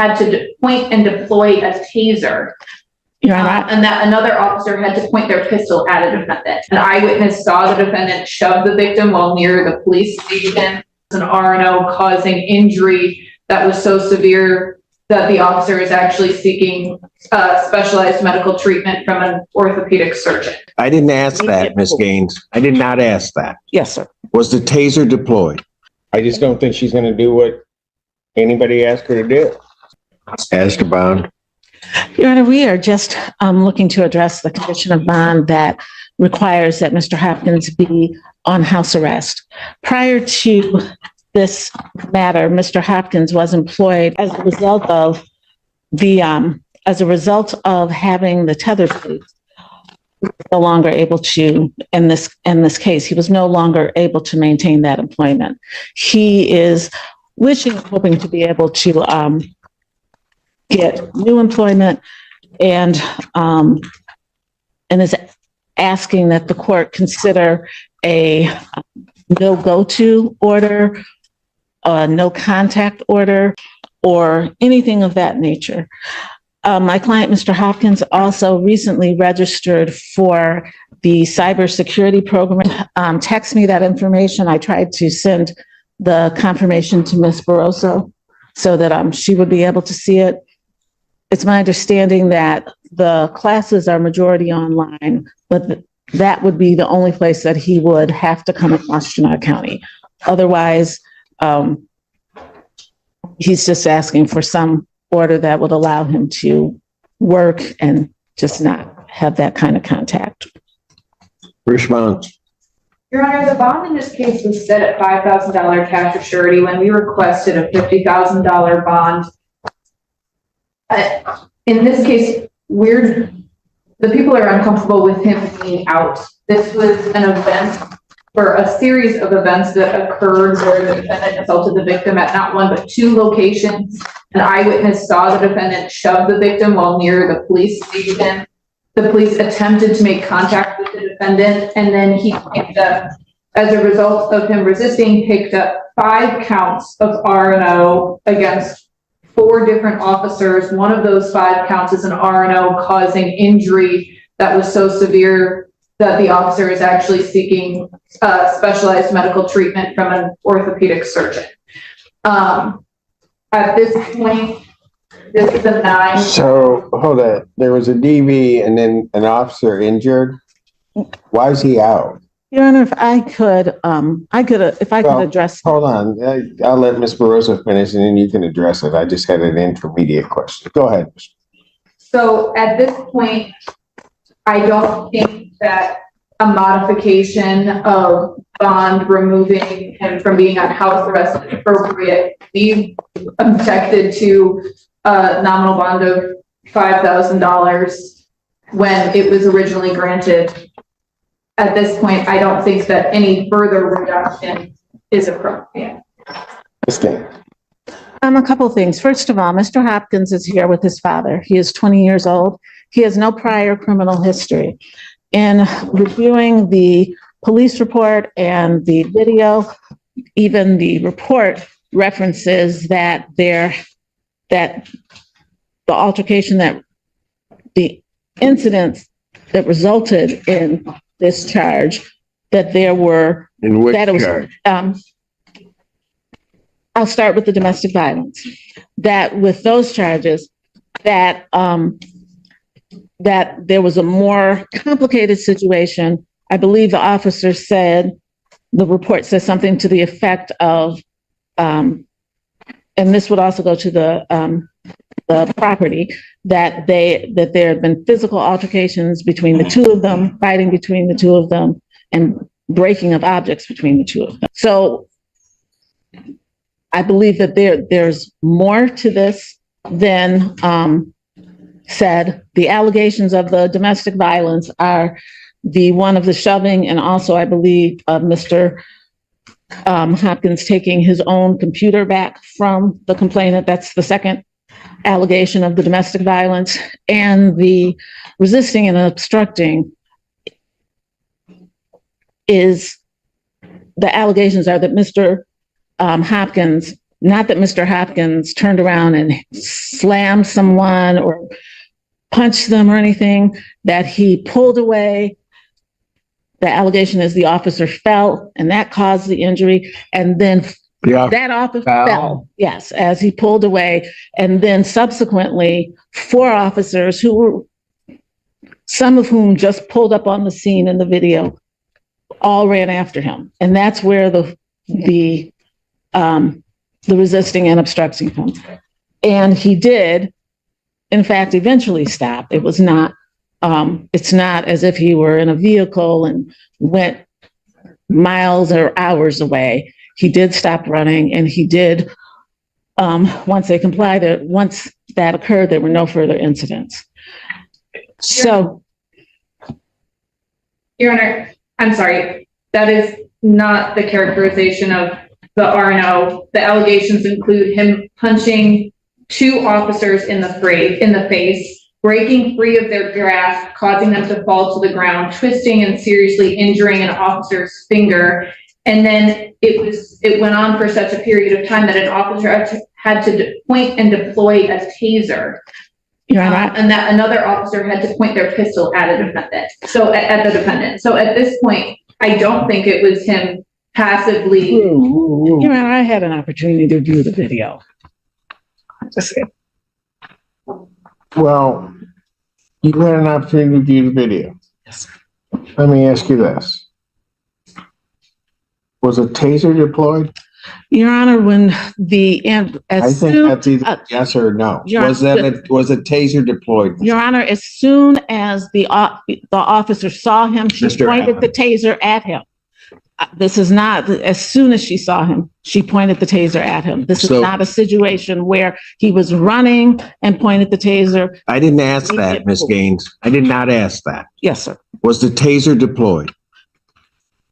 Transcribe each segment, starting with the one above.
had to point and deploy a taser. And that another officer had to point their pistol at a defendant. An eyewitness saw the defendant shove the victim while near the police station. An R&O causing injury that was so severe that the officer is actually seeking specialized medical treatment from an orthopedic surgeon. I didn't ask that, Ms. Gaines. I did not ask that. Yes, sir. Was the taser deployed? I just don't think she's going to do what anybody asked her to do. Ask a bond. Your Honor, we are just looking to address the condition of bond that requires that Mr. Hopkins be on house arrest. Prior to this matter, Mr. Hopkins was employed as a result of having the tether plates. No longer able to, in this case, he was no longer able to maintain that employment. He is hoping to be able to get new employment and is asking that the court consider a no go-to order, no contact order, or anything of that nature. My client, Mr. Hopkins, also recently registered for the cybersecurity program. Text me that information. I tried to send the confirmation to Ms. Barroso so that she would be able to see it. It's my understanding that the classes are majority online, but that would be the only place that he would have to come in Washtenaw County. Otherwise, he's just asking for some order that would allow him to work and just not have that kind of contact. Response. Your Honor, the bond in this case was set at $5,000 cash or surety when we requested a $50,000 bond. In this case, the people are uncomfortable with him being out. This was an event for a series of events that occurred where the defendant assaulted the victim at not one but two locations. An eyewitness saw the defendant shove the victim while near the police station. The police attempted to make contact with the defendant, and then he picked up, as a result of him resisting, picked up 5 counts of R&O against 4 different officers. One of those 5 counts is an R&O causing injury that was so severe that the officer is actually seeking specialized medical treatment from an orthopedic surgeon. At this point, this is a 9. So hold on. There was a DV and then an officer injured. Why is he out? Your Honor, if I could address. Hold on. I'll let Ms. Barroso finish and then you can address it. I just had an intermediate question. Go ahead. So at this point, I don't think that a modification of bond removing him from being on house arrest is appropriate. We objected to a nominal bond of $5,000 when it was originally granted. At this point, I don't think that any further reduction is appropriate. A couple of things. First of all, Mr. Hopkins is here with his father. He is 20 years old. He has no prior criminal history. In reviewing the police report and the video, even the report references that the altercation, that the incidents that resulted in this charge, that there were. In which charge? I'll start with the domestic violence. That with those charges, that there was a more complicated situation. I believe the officer said, the report says something to the effect of, and this would also go to the property, that there had been physical altercations between the two of them, fighting between the two of them, and breaking of objects between the two of them. So I believe that there's more to this than said. The allegations of the domestic violence are the one of the shoving, and also I believe Mr. Hopkins taking his own computer back from the complainant. That's the second allegation of the domestic violence. And the resisting and obstructing is, the allegations are that Mr. Hopkins not that Mr. Hopkins turned around and slammed someone or punched them or anything, that he pulled away. The allegation is the officer fell and that caused the injury. And then that officer fell, yes, as he pulled away. And then subsequently, 4 officers who were, some of whom just pulled up on the scene in the video, all ran after him. And that's where the resisting and obstructing comes. And he did, in fact, eventually stop. It was not, it's not as if he were in a vehicle and went miles or hours away. He did stop running, and he did, once they complied, once that occurred, there were no further incidents. So, Your Honor, I'm sorry, that is not the characterization of the R&O. The allegations include him punching 2 officers in the face, breaking free of their grasp, causing them to fall to the ground, twisting and seriously injuring an officer's finger. And then it went on for such a period of time that an officer had to point and deploy a taser. And that another officer had to point their pistol at a defendant. So at the defendant. So at this point, I don't think it was him passively. Your Honor, I had an opportunity to view the video. Well, you had an opportunity to view the video. Yes. Let me ask you this. Was a taser deployed? Your Honor, when I think that's either yes or no. Was a taser deployed? Your Honor, as soon as the officer saw him, she pointed the taser at him. This is not, as soon as she saw him, she pointed the taser at him. This is not a situation where he was running and pointed the taser. I didn't ask that, Ms. Gaines. I did not ask that. Yes, sir. Was the taser deployed?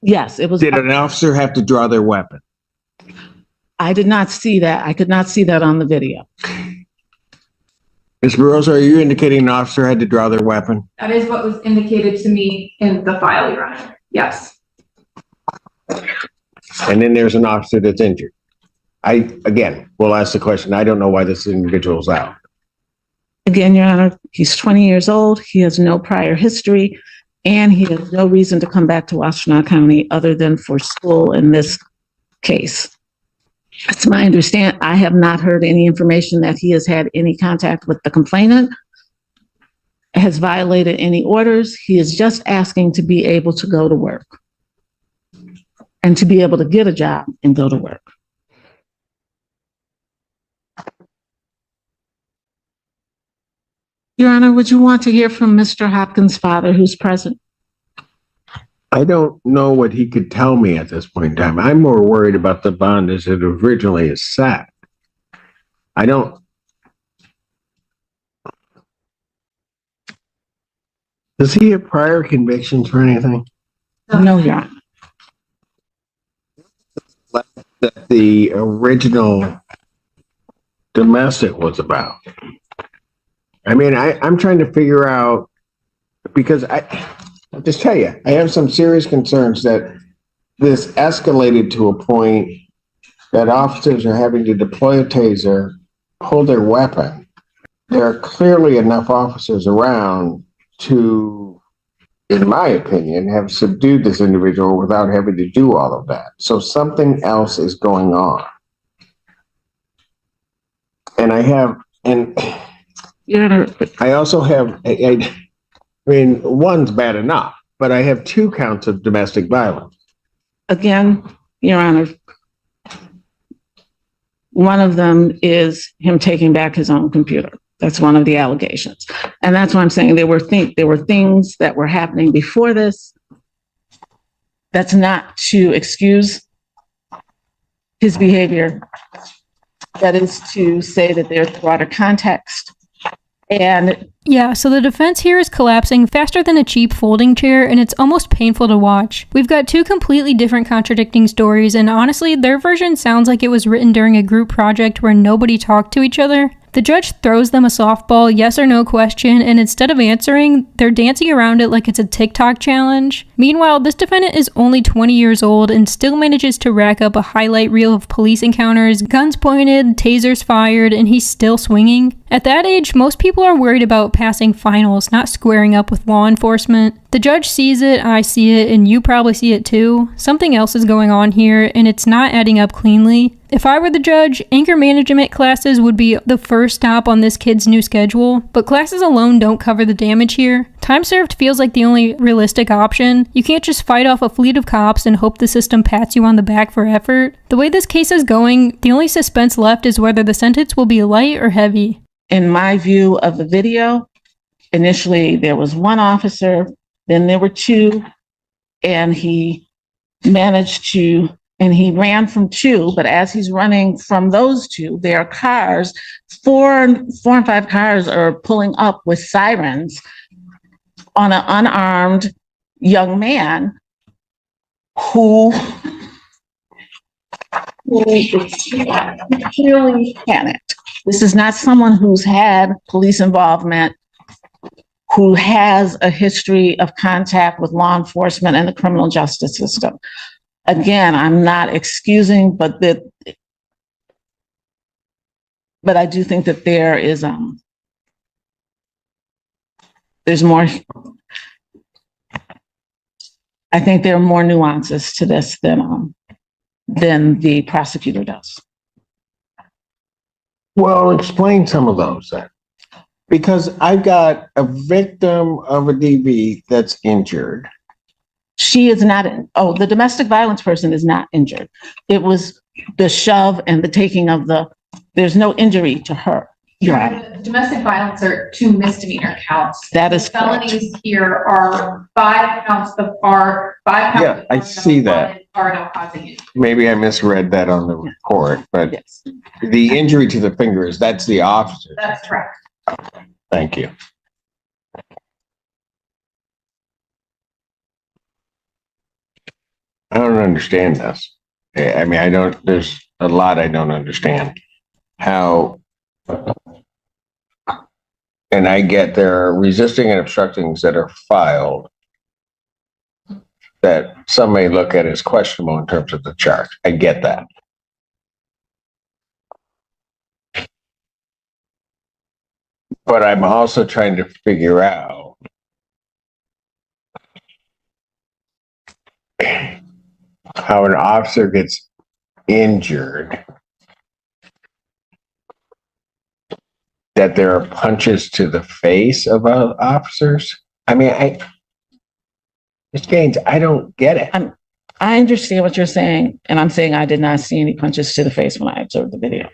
Yes, it was. Did an officer have to draw their weapon? I did not see that. I could not see that on the video. Ms. Burrows, are you indicating an officer had to draw their weapon? That is what was indicated to me in the file, Your Honor. Yes. And then there's an officer that's injured. Again, we'll ask the question. I don't know why this individual's out. Again, Your Honor, he's 20 years old. He has no prior history, and he has no reason to come back to Washtenaw County other than for school in this case. It's my understanding. I have not heard any information that he has had any contact with the complainant, has violated any orders. He is just asking to be able to go to work and to be able to get a job and go to work. Your Honor, would you want to hear from Mr. Hopkins' father, who's present? I don't know what he could tell me at this point in time. I'm more worried about the bond as it originally is set. I don't. Does he have prior convictions for anything? No, Your Honor. That the original domestic was about. I mean, I'm trying to figure out, because I'll just tell you, I have some serious concerns that this escalated to a point that officers are having to deploy a taser, pull their weapon. There are clearly enough officers around to, in my opinion, have subdued this individual without having to do all of that. So something else is going on. And Your Honor, I also have, I mean, one's bad enough, but I have 2 counts of domestic violence. again, Your Honor, one of them is him taking back his own computer. That's one of the allegations. And that's why I'm saying there were things that were happening before this. That's not to excuse his behavior. That is to say that there's broader context. And yeah, so the defense here is collapsing faster than a cheap folding chair, and it's almost painful to watch. We've got 2 completely different contradicting stories, and honestly, their version sounds like it was written during a group project where nobody talked to each other. The judge throws them a softball yes or no question, and instead of answering, they're dancing around it like it's a TikTok challenge. Meanwhile, this defendant is only 20 years old and still manages to rack up a highlight reel of police encounters, guns pointed, tasers fired, and he's still swinging. At that age, most people are worried about passing finals, not squaring up with law enforcement. The judge sees it, I see it, and you probably see it too. Something else is going on here, and it's not adding up cleanly. If I were the judge, anger management classes would be the first stop on this kid's new schedule, but classes alone don't cover the damage here. Time served feels like the only realistic option. You can't just fight off a fleet of cops and hope the system pats you on the back for effort. The way this case is going, the only suspense left is whether the sentence will be light or heavy. In my view of the video, initially there was one officer, then there were two, and he ran from two, but as he's running from those two, there are cars, four and five cars are pulling up with sirens on an unarmed young man who clearly panicked. This is not someone who's had police involvement, who has a history of contact with law enforcement and the criminal justice system. Again, I'm not excusing, but I do think that there is there's more. I think there are more nuances to this than the prosecutor does. Well, explain some of those then. Because I've got a victim of a DV that's injured. She is not, the domestic violence person is not injured. It was the shove and the taking of there's no injury to her. Domestic violence are 2 misdemeanor counts. That is felonies correct. here are 5 counts of are 5 counts. Yeah, I see that. Are no causing injury. Maybe I misread that on the report, but Yes. the injury to the fingers, that's the officer. That's correct. Thank you. I don't understand this. I mean, there's a lot I don't understand. How, and I get there are resisting and obstructings that are filed that some may look at as questionable in terms of the charge. I get that. But I'm also trying to figure out how an officer gets injured, that there are punches to the face of officers. I mean, Ms. Gaines, I don't get it. I understand what you're saying, and I'm saying I did not see any punches to the face when I observed the video.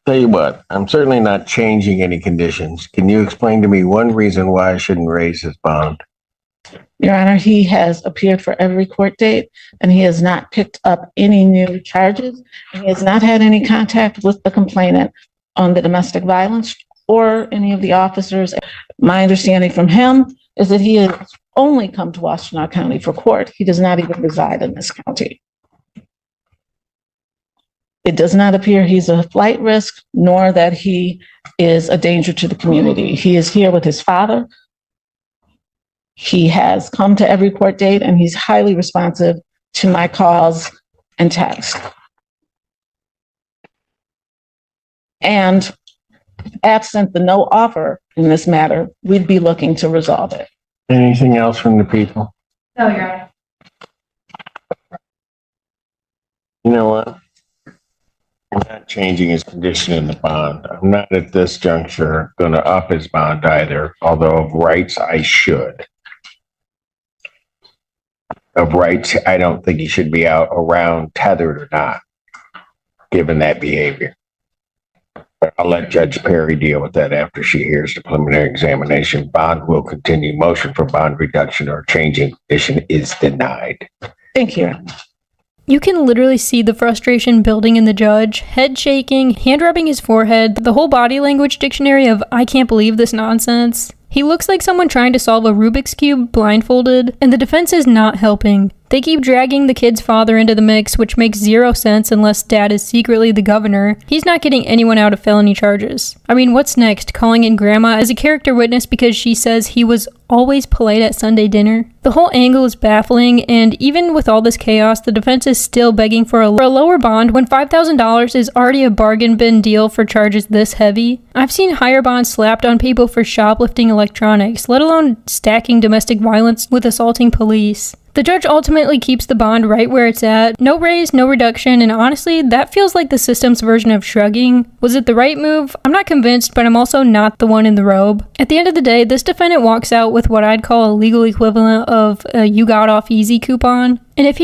Tell you what, I'm certainly not changing any conditions. Can you explain to me one reason why I shouldn't raise his bond? Your Honor, he has appeared for every court date, and he has not picked up any new charges. He has not had any contact with the complainant on the domestic violence or any of the officers. My understanding from him is that he has only come to Washtenaw County for court. He does not even reside in this county. It does not appear he's a flight risk, nor that he is a danger to the community. He is here with his father. He has come to every court date, and he's highly responsive to my calls and texts. And absent the no offer in this matter, we'd be looking to resolve it. Anything else from the people? No, Your Honor. You know what? I'm not changing his condition in the bond. I'm not at this juncture going to up his bond either, although of rights I should. Of rights, I don't think he should be out around tethered or not, given that behavior. But I'll let Judge Perry deal with that after she hears the preliminary examination. Bond will continue. Motion for bond reduction or changing condition is denied. Thank you. You can literally see the frustration building in the judge, head shaking, hand rubbing his forehead, the whole body language dictionary of I can't believe this nonsense. He looks like someone trying to solve a Rubik's Cube blindfolded, and the defense is not helping. They keep dragging the kid's father into the mix, which makes zero sense unless dad is secretly the governor. He's not getting anyone out of felony charges. I mean, what's next? Calling in grandma as a character witness because she says he was always polite at Sunday dinner? The whole angle is baffling, and even with all this chaos, the defense is still begging for a lower bond when $5,000 is already a bargain bin deal for charges this heavy. I've seen higher bonds slapped on people for shoplifting electronics, let alone stacking domestic violence with assaulting police. The judge ultimately keeps the bond right where it's at. No raise, no reduction, and honestly, that feels like the system's version of shrugging. Was it the right move? I'm not convinced, but I'm also not the one in the robe. At the end of the day, this defendant walks out with what I'd call a legal equivalent of a you got off easy coupon. And if he